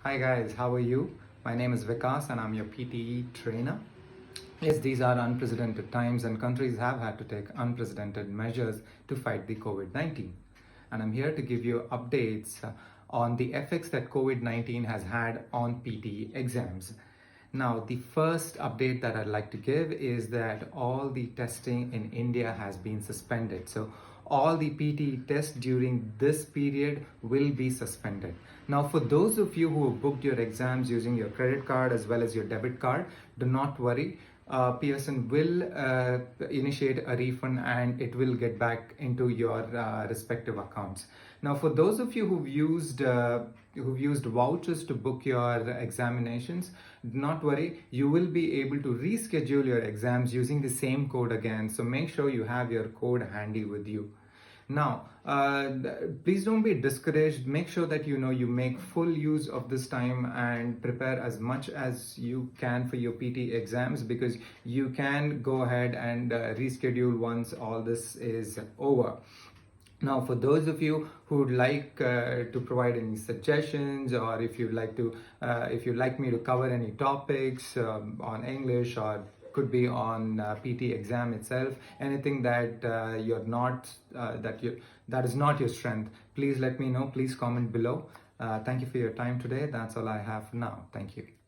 Hi guys, how are you? My name is Vikas and I'm your PTE trainer. Yes, these are unprecedented times and countries have had to take unprecedented measures to fight the COVID-19. And I'm here to give you updates on the effects that COVID-19 has had on PTE exams. Now, the first update that I'd like to give is that all the testing in India has been suspended. So all the PTE tests during this period will be suspended. Now, for those of you who have booked your exams using your credit card as well as your debit card, do not worry. Pearson will initiate a refund and it will get back into your respective accounts. Now, for those of you who've used vouchers to book your examinations, do not worry. You will be able to reschedule your exams using the same code again. So make sure you have your code handy with you. Now, please don't be discouraged. Make sure that you make full use of this time and prepare as much as you can for your PT exams, because you can go ahead and reschedule once all this is over. Now, for those of you who would like to provide any suggestions, or if you'd like me to cover any topics on English, or could be on PT exam itself, anything that that is not your strength, please let me know. Please comment below. Thank you for your time today. That's all I have for now. Thank you.